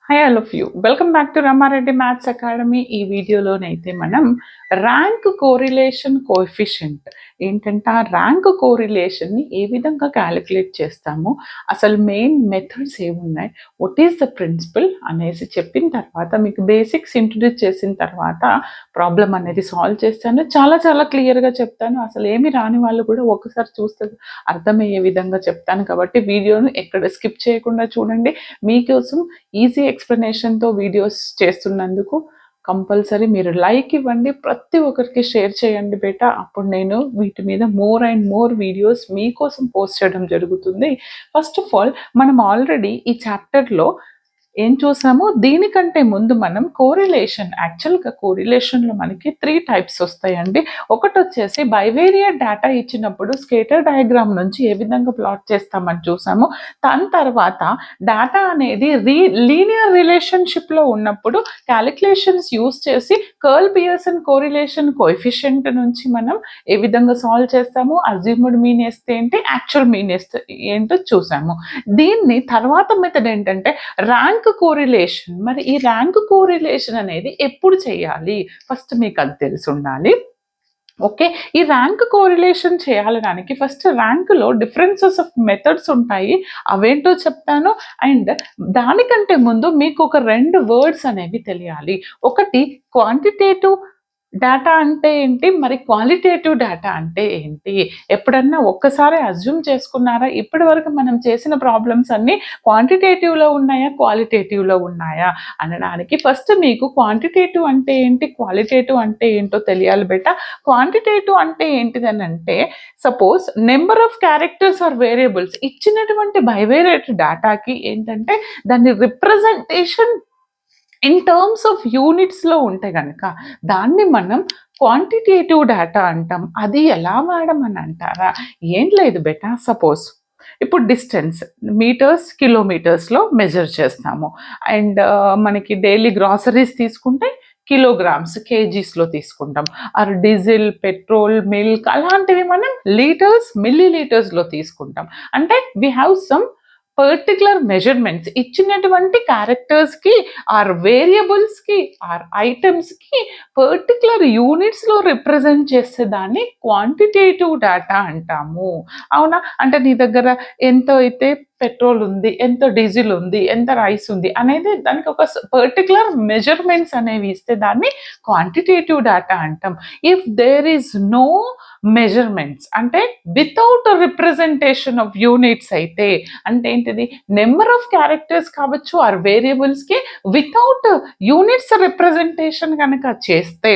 Hi all of you welcome back to Rama Reddy maths academy. ఈ వీడియోలోనైతే మనం rank correlation coefficient ఏంటంటే ఆ ర్యాంక్ కోరిలేషన్ని ఏ విధంగా క్యాలిక్యులేట్ చేస్తాము, అసలు మెయిన్ మెథడ్స్ ఏమున్నాయి, వాట్ ఈస్ ద ప్రిన్సిపల్ అనేసి చెప్పిన తర్వాత మీకు బేసిక్స్ ఇంట్రడ్యూస్ చేసిన తర్వాత ప్రాబ్లం అనేది సాల్వ్ చేస్తాను. చాలా చాలా క్లియర్గా చెప్తాను. అసలు ఏమి రాని వాళ్ళు కూడా ఒకసారి చూస్తే అర్థమయ్యే విధంగా చెప్తాను కాబట్టి వీడియోను ఎక్కడ స్కిప్ చేయకుండా చూడండి. మీకోసం ఈజీ ఎక్స్ప్లెనేషన్తో వీడియోస్ చేస్తున్నందుకు కంపల్సరీ మీరు లైక్ ఇవ్వండి, ప్రతి ఒక్కరికి షేర్ చేయండి బేటా. అప్పుడు నేను వీటి మీద మోర్ అండ్ మోర్ వీడియోస్ మీకోసం పోస్ట్ చేయడం జరుగుతుంది. ఫస్ట్ ఆఫ్ ఆల్ మనం ఆల్రెడీ ఈ చాప్టర్లో ఏం చూసాము, దీనికంటే ముందు మనం కోరిలేషన్, యాక్చువల్గా కోరిలేషన్లో మనకి 3 టైప్స్ వస్తాయండి. ఒకటి వచ్చేసి బైవేరియట్ డేటా ఇచ్చినప్పుడు స్కేటర్ డయాగ్రామ్ నుంచి ఏ విధంగా ప్లాట్ చేస్తామని చూసాము. దాని తర్వాత డేటా అనేది లీనియర్ రిలేషన్షిప్లో ఉన్నప్పుడు క్యాలిక్యులేషన్స్ యూస్ చేసి కర్ల్ పియర్సన్ కోరిలేషన్ కోఎఫిషియంట్ నుంచి మనం ఏ విధంగా సాల్వ్ చేస్తాము, అజ్యూమ్డ్ మీన్ వేస్తే ఏంటి, యాక్చువల్ మీన్ వేస్తే ఏంటో చూసాము. దీన్ని తర్వాత మెథడ్ ఏంటంటే ర్యాంక్ కోరిలేషన్. మరి ఈ ర్యాంక్ కోరిలేషన్ అనేది ఎప్పుడు చేయాలి, ఫస్ట్ మీకు అది తెలిసి ఉండాలి. ఓకే, ఈ ర్యాంక్ కోరిలేషన్ చేయాలడానికి ఫస్ట్ ర్యాంక్లో డిఫరెన్సెస్ ఆఫ్ మెథడ్స్ ఉంటాయి, అవేంటో చెప్తాను. అండ్ దానికంటే ముందు మీకు ఒక 2 వర్డ్స్ అనేవి తెలియాలి. ఒకటి క్వాంటిటేటివ్ డేటా అంటే ఏంటి, మరి క్వాలిటేటివ్ డేటా అంటే ఏంటి. ఎప్పుడన్నా ఒక్కసారి అజ్యూమ్ చేసుకున్నారా, ఇప్పటి వరకు మనం చేసిన ప్రాబ్లమ్స్ అన్నీ క్వాంటిటేటివ్లో ఉన్నాయా క్వాలిటేటివ్లో ఉన్నాయా అనడానికి ఫస్ట్ మీకు క్వాంటిటేటివ్ అంటే ఏంటి, క్వాలిటేటివ్ అంటే ఏంటో తెలియాలి బేట. క్వాంటిటేటివ్ అంటే ఏంటిదని అంటే, suppose number of characters or variables ఇచ్చినటువంటి బైవేరియట్ డేటాకి ఏంటంటే దాని రిప్రజెంటేషన్ ఇన్ టర్మ్స్ ఆఫ్ యూనిట్స్లో ఉంటే కనుక దాన్ని మనం క్వాంటిటేటివ్ డేటా అంటాం. అది ఎలా వాడమని అంటారా, ఏం లేదు బేటా. సపోజ్ ఇప్పుడు డిస్టెన్స్ మీటర్స్ కిలోమీటర్స్లో మెజర్ చేస్తాము. అండ్ మనకి డైలీ గ్రాసరీస్ తీసుకుంటే కిలోగ్రామ్స్ కేజీస్లో తీసుకుంటాం. ఆర్ డీజిల్ పెట్రోల్ మిల్క్ అలాంటివి మనం లీటర్స్ మిల్లీ లీటర్స్లో తీసుకుంటాం. అంటే we have some particular measurements ఇచ్చినటువంటి క్యారెక్టర్స్కి ఆర్ వేరియబుల్స్కి ఆర్ ఐటమ్స్కి పర్టికులర్ యూనిట్స్లో రిప్రజెంట్ చేసేదాన్ని క్వాంటిటేటివ్ డేటా అంటాము. అవునా, అంటే నీ దగ్గర ఎంత అయితే పెట్రోల్ ఉంది, ఎంత డీజిల్ ఉంది, ఎంత రైస్ ఉంది అనేది దానికి ఒక పర్టికులర్ మెజర్మెంట్స్ అనేవి ఇస్తే దాన్ని క్వాంటిటేటివ్ డేటా అంటాం. If there is no measurements అంటే వితౌట్ రిప్రజెంటేషన్ ఆఫ్ యూనిట్స్ అయితే, అంటే ఏంటిది, నెంబర్ ఆఫ్ క్యారెక్టర్స్ కావచ్చు ఆర్ వేరియబుల్స్కి వితౌట్ యూనిట్స్ రిప్రజెంటేషన్ కనుక చేస్తే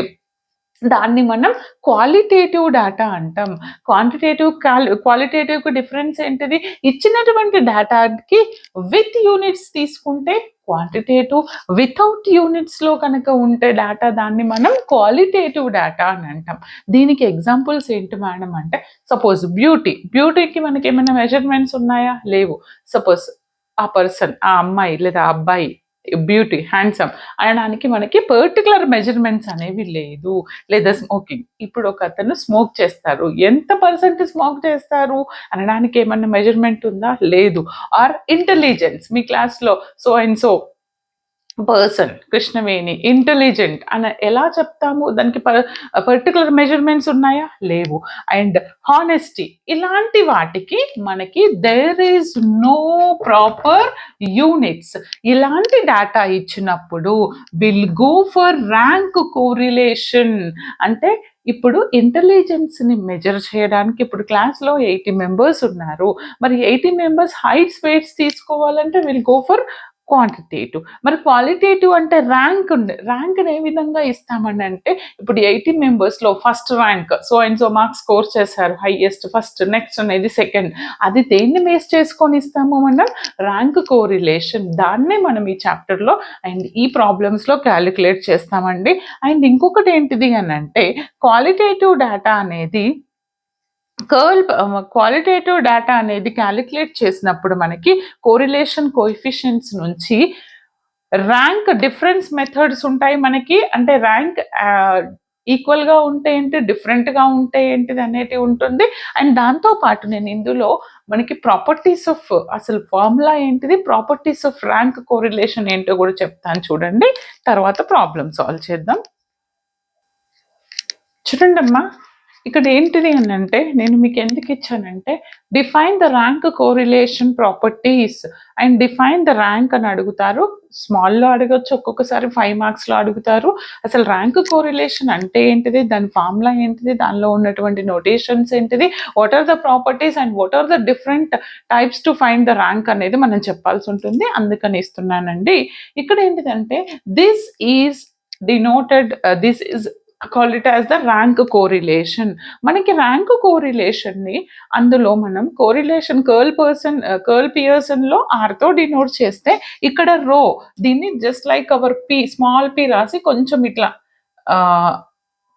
దాన్ని మనం క్వాలిటేటివ్ డేటా అంటాం. క్వాలిటేటివ్కి డిఫరెన్స్ ఏంటిది, ఇచ్చినటువంటి డేటాకి విత్ యూనిట్స్ తీసుకుంటే క్వాంటిటేటివ్, వితౌట్ యూనిట్స్లో కనుక ఉంటే డేటా దాన్ని మనం క్వాలిటేటివ్ డేటా అని అంటాం. దీనికి ఎగ్జాంపుల్స్ ఏంటి మేడం అంటే, సపోజ్ బ్యూటీకి మనకి ఏమైనా మెజర్మెంట్స్ ఉన్నాయా, లేవు. సపోజ్ ఆ పర్సన్, ఆ అమ్మాయి లేదా అబ్బాయి బ్యూటీ హ్యాండ్సమ్ అనడానికి మనకి పర్టికులర్ మెజర్మెంట్స్ అనేవి లేదు. లేదా స్మోకింగ్, ఇప్పుడు ఒక అతను స్మోక్ చేస్తారు, ఎంత పర్సెంట్ స్మోక్ చేస్తారు అనడానికి ఏమన్నా మెజర్మెంట్ ఉందా, లేదు. ఆర్ ఇంటెలిజెన్స్, మీ క్లాస్లో so and so person Krishnaveni intelligent అని ఎలా చెప్తాము, దానికి పర్టికులర్ మెజర్మెంట్స్ ఉన్నాయా, లేవు. అండ్ హానెస్టీ, ఇలాంటి వాటికి మనకి there is no proper units. ఇలాంటి డేటా ఇచ్చినప్పుడు will go for rank correlation. అంటే ఇప్పుడు ఇంటెలిజెన్స్ని మెజర్ చేయడానికి ఇప్పుడు క్లాస్లో 80 మెంబర్స్ ఉన్నారు, మరి 80 మెంబర్స్ హైట్స్ వెయిట్స్ తీసుకోవాలంటే విల్ గో ఫర్ క్వాంటిటేటివ్. మరి క్వాలిటేటివ్ అంటే ర్యాంక్ని ఏ విధంగా ఇస్తామని అంటే, ఇప్పుడు 80 మెంబర్స్లో first rank so and so marks score చేశారు, హైయెస్ట్ ఫస్ట్, నెక్స్ట్ అనేది సెకండ్, అది దేన్ని బేస్ చేసుకొని ఇస్తాము మనం, ర్యాంక్ కోరిలేషన్. దాన్నే మనం ఈ చాప్టర్లో అండ్ ఈ ప్రాబ్లమ్స్లో క్యాలిక్యులేట్ చేస్తామండి. అండ్ ఇంకొకటి ఏంటిది అని అంటే, క్వాలిటేటివ్ డేటా అనేది క్వాలిటేటివ్ డేటా అనేది క్యాలిక్యులేట్ చేసినప్పుడు మనకి కోరిలేషన్ కోఎఫిషియెంట్స్ నుంచి ర్యాంక్ డిఫరెన్స్ మెథడ్స్ ఉంటాయి మనకి. అంటే ర్యాంక్ ఈక్వల్గా ఉంటే ఏంటి, డిఫరెంట్గా ఉంటే ఏంటిది అనేది ఉంటుంది. అండ్ దాంతోపాటు నేను ఇందులో మనకి ప్రాపర్టీస్ ఆఫ్ అసలు ఫార్ములా ఏంటిది, ప్రాపర్టీస్ ఆఫ్ ర్యాంక్ కోరిలేషన్ ఏంటో కూడా చెప్తాను చూడండి. తర్వాత ప్రాబ్లమ్ సాల్వ్ చేద్దాం. చూడండి అమ్మా, ఇక్కడ ఏంటిది అని అంటే నేను మీకు ఎందుకు ఇచ్చానంటే define the rank correlation properties and define the rank అని అడుగుతారు. స్మాల్లో అడగచ్చు, ఒక్కొక్కసారి 5 మార్క్స్లో అడుగుతారు. అసలు ర్యాంక్ కోరిలేషన్ అంటే ఏంటిది, దాని ఫార్ములా ఏంటిది, దానిలో ఉన్నటువంటి నోటేషన్స్ ఏంటిది, what are the properties and what are the different types to find the rank అనేది మనం చెప్పాల్సి ఉంటుంది. అందుకని ఇస్తున్నానండి. ఇక్కడ ఏంటిదంటే this is denoted, this is call it as the rank correlation. మనకి ర్యాంక్ కోరిలేషన్ని అందులో మనం కోరిలేషన్ కర్ల్ పియర్సన్లో ఆర్తో డినోట్ చేస్తే ఇక్కడ రో, దీన్ని just like our P, small P రాసి కొంచెం ఇట్లా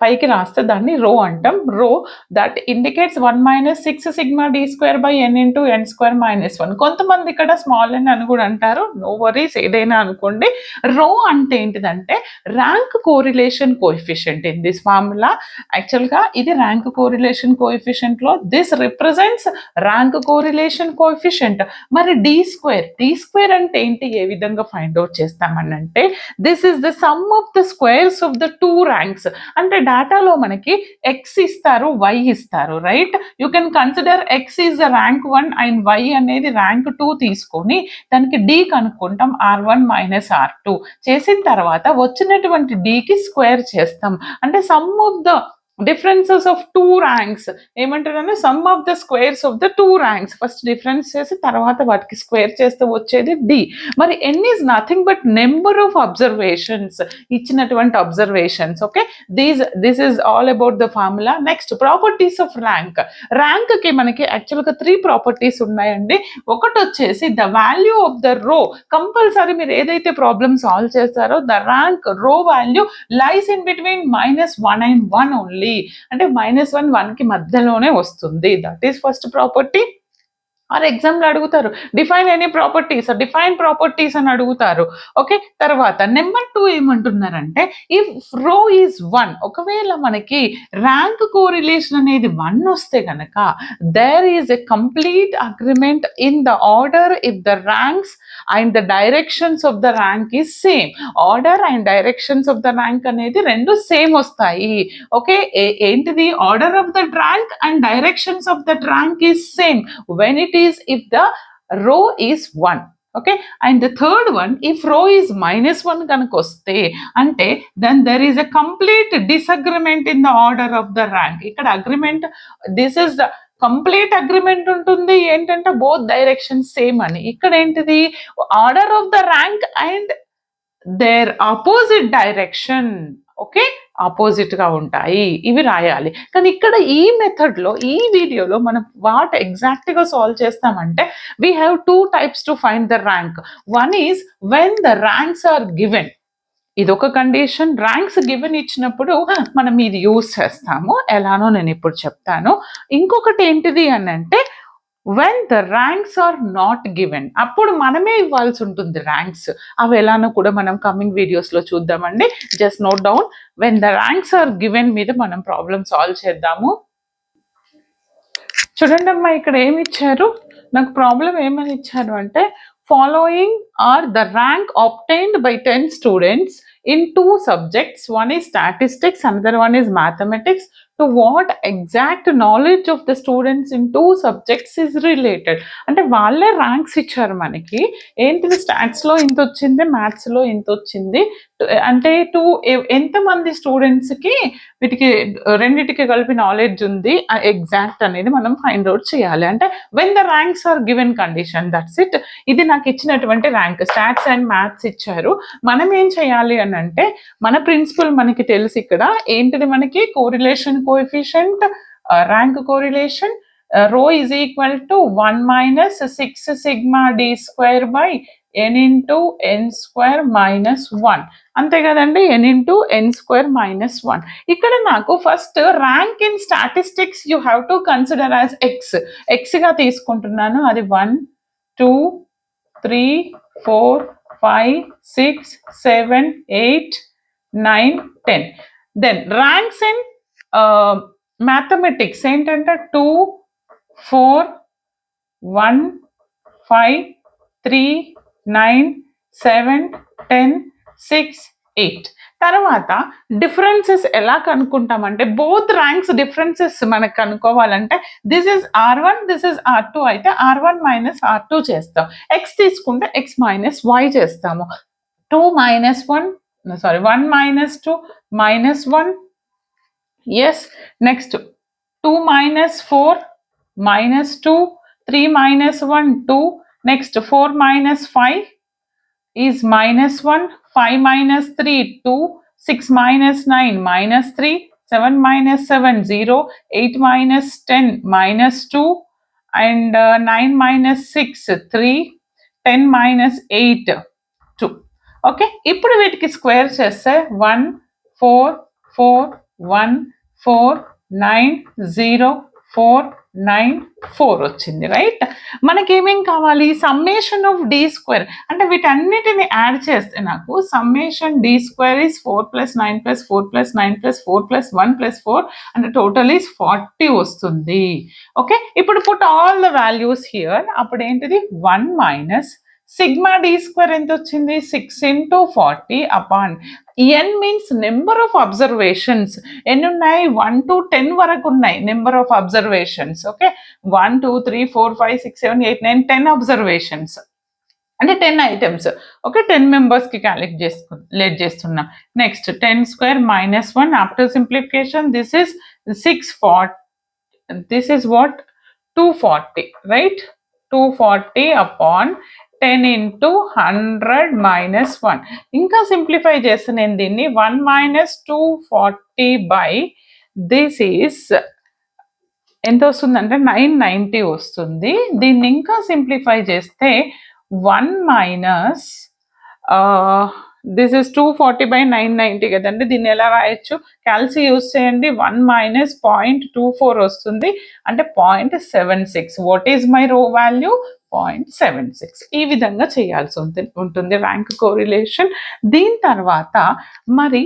పైకి రాస్తే దాన్ని రో అంటాం. Rho that indicates 1 - 6 sigma d square by n into n square minus 1. కొంతమంది ఇక్కడ స్మాల్ ఎన్ అని కూడా అంటారు, నో వరీస్, ఏదైనా అనుకోండి. రో అంటే ఏంటిదంటే rank correlation coefficient in this formula. యాక్చువల్గా ఇది ర్యాంక్ కోరిలేషన్ కోఎఫిషియంట్లో this represents rank correlation coefficient. మరి డి స్క్వేర్ అంటే ఏంటి, ఏ విధంగా ఫైండ్ అవుట్ చేస్తామని అంటే this is the sum of the squares of the 2 ranks. అంటే డేటాలో మనకి ఎక్స్ ఇస్తారు, వై ఇస్తారు, right. You can consider X is the rank 1 and Y అనేది ర్యాంక్ 2 తీసుకొని దానికి డి కనుక్కుంటాం, R1 - R2 చేసిన తర్వాత వచ్చినటువంటి డికి స్క్వేర్ చేస్తాం. అంటే sum of the differences of 2 ranks ఏమంటారంటే sum of the squares of the 2 ranks. First difference చేసి తర్వాత వాటికి స్క్వేర్ చేస్తే వచ్చేది డి. మరి N is nothing but number of observations, ఇచ్చినటువంటి observations. Okay, this is all about the formula. Next properties of rank. ర్యాంక్కి మనకి యాక్చువల్గా 3 ప్రాపర్టీస్ ఉన్నాయండి. ఒకటి వచ్చేసి the value of the rho. Compulsory మీరు ఏదైతే ప్రాబ్లమ్ సాల్వ్ చేస్తారో the rank rho value lies in between -1 and 1 only. అంటే -1 1కి మధ్యలోనే వస్తుంది. That is first property. Or ఎగ్జామ్లో అడుగుతారు define any properties, define properties అని అడుగుతారు. ఓకే, తర్వాత నెంబర్ 2 ఏమంటున్నారంటే ఇఫ్ రో ఈజ్ 1, ఒకవేళ మనకి ర్యాంక్ కోరిలేషన్ అనేది 1 వస్తే కనుక there is a complete agreement in the order if the ranks and the directions of the rank is same. Order and directions of the rank అనేది రెండు సేమ్ వస్తాయి. ఓకే, ఏంటిది, order of the rank and directions of the rank is same when it is if the row is 1. Okay, and the third one, if row is -1 కనుక వస్తే అంటే then there is a complete disagreement in the order of the rank. ఇక్కడ agreement, this is the complete agreement ఉంటుంది ఏంటంటే both direction same అని. ఇక్కడ ఏంటిది, order of the rank and their opposite direction. Okay, ఆపోజిట్గా ఉంటాయి, ఇవి రాయాలి. కానీ ఇక్కడ ఈ మెథడ్లో, ఈ వీడియోలో మనం వాట్ ఎగ్జాక్ట్గా సాల్వ్ చేస్తామంటే we have 2 types to find the rank. One is when the ranks are given. ఇదొక కండిషన్. ర్యాంక్స్ గివెన్ ఇచ్చినప్పుడు మనం ఇది యూజ్ చేస్తాము, ఎలానో నేను ఇప్పుడు చెప్తాను. ఇంకొకటి ఏంటిది అని అంటే when the ranks are not given, అప్పుడు మనమే ఇవ్వాల్సి ఉంటుంది ర్యాంక్స్. అవి ఎలానో కూడా మనం కమింగ్ వీడియోస్లో చూద్దామండి. Just note down when the ranks are given మీద మనం ప్రాబ్లమ్ సాల్వ్ చేద్దాము. చూడండి అమ్మా, ఇక్కడ ఏమి ఇచ్చారు, నాకు ప్రాబ్లం ఏమని ఇచ్చారు అంటే following are the rank obtained by 10 students in 2 subjects. One is statistics, another one is mathematics. To what exact knowledge of the students in 2 subjects is related. అంటే వాళ్ళే ర్యాంక్స్ ఇచ్చారు మనకి. ఏంటిది, స్టాట్స్లో ఇంత వచ్చింది, మ్యాథ్స్లో ఇంత వచ్చింది. అంటే ఎంతమంది స్టూడెంట్స్కి వీటికి రెండింటికి కలిపి నాలెడ్జ్ ఉంది ఎగ్జాక్ట్ అనేది మనం ఫైండ్ అవుట్ చేయాలి. అంటే when the ranks are given condition, that's it. ఇది నాకు ఇచ్చినటువంటి ర్యాంక్, స్టాట్స్ అండ్ మ్యాథ్స్ ఇచ్చారు. మనం ఏం చేయాలి అని అంటే మన ప్రిన్సిపల్ మనకి తెలుసు. ఇక్కడ ఏంటిది, మనకి correlation coefficient, rank correlation, rho is equal to 1 - 6 sigma d square by n into n square minus 1. అంతే కదండి, n into n square minus 1. ఇక్కడ నాకు first rank in statistics you have to consider as ఎక్స్గా తీసుకుంటున్నాను. అది 1 2 3 4 5 6 7 8 9 10. Then ranks in mathematics ఏంటంటే 2, 4, 1, 5, 3, 9, 7, 10, 6, 8. తర్వాత differences ఎలా కనుక్కుంటామంటే బోత్ ర్యాంక్స్ డిఫరెన్సెస్ మనకు కనుక్కోవాలంటే this is R1, this is R2 అయితే R1 మైనస్ R2 చేస్తాం. ఎక్స్ తీసుకుంటే ఎక్స్ మైనస్ వై చేస్తాము. 2 minus 1, sorry, 1 minus 2 minus 1. Yes, next 2 minus 4 minus 2, 3 minus 1 2, next 4 minus 5 is minus 1, 5 minus 3 2, 6 minus 9 minus 3, 7 minus 7 0, 8 minus 10 minus 2, and 9 minus 6 3, 10 minus 8 2. Okay, ఇప్పుడు వీటికి square చేస్తే 1 4 4 1 4 9 0 4 9 4 వచ్చింది, right. మనకి ఏమేం కావాలి? సమ్మేషన్ ఆఫ్ డి స్క్వేర్, అంటే వీటన్నిటిని యాడ్ చేస్తే నాకు సమ్మేషన్ డి స్క్వేర్ ఈస్ 4 + 9 + 4 + 9 + 4 + 1 + 4 అంటే టోటల్ ఈస్ 40 వస్తుంది. ఓకే, ఇప్పుడు put all the values here. అప్పుడు ఏంటిది 1 మైనస్ సిగ్మా డి స్క్వేర్ ఎంత వచ్చింది? 6 × 40 upon n means number of observations. ఎన్ని ఉన్నాయి? 1 to 10 వరకు ఉన్నాయి number of observations. Okay, 1 2 3 4 5 6 7 8 9 10 observations అంటే 10 ఐటమ్స్. ఓకే, 10 మెంబర్స్కి క్యాలిక్యులేట్ చేస్తున్నాం. Next 10² - 1 after simplification this is 640, this is what 240, right. 240 upon 10 × 100 - 1. ఇంకా సింప్లిఫై చేస్తే నేను దీన్ని 1 - 240 బై దిస్ ఈస్ ఎంత వస్తుందంటే 990 వస్తుంది. దీన్ని ఇంకా సింప్లిఫై చేస్తే 1 మైనస్ దిస్ ఇస్ 240 బై 990 కదండి. దీన్ని ఎలా రాయొచ్చు? క్యాల్సి యూజ్ చేయండి. 1 మైనస్ 0.24 వస్తుంది అంటే 0.76. వాట్ ఈజ్ మై రో వాల్యూ? 0.76. ఈ విధంగా చేయాల్సి ఉంటుంది ర్యాంక్ కోరిలేషన్. దీని తర్వాత మరి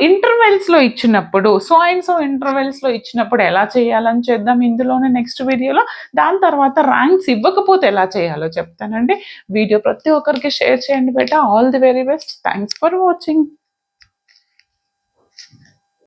ఇంటర్వెల్స్లో ఇచ్చినప్పుడు సో అండ్ సో ఇంటర్వెల్స్లో ఇచ్చినప్పుడు ఎలా చేయాలని చేద్దాం ఇందులోనే నెక్స్ట్ వీడియోలో. దాని తర్వాత ర్యాంక్స్ ఇవ్వకపోతే ఎలా చేయాలో చెప్తానండి. వీడియో ప్రతి ఒక్కరికి షేర్ చేయండి బేటా. All the very best. Thanks for watching.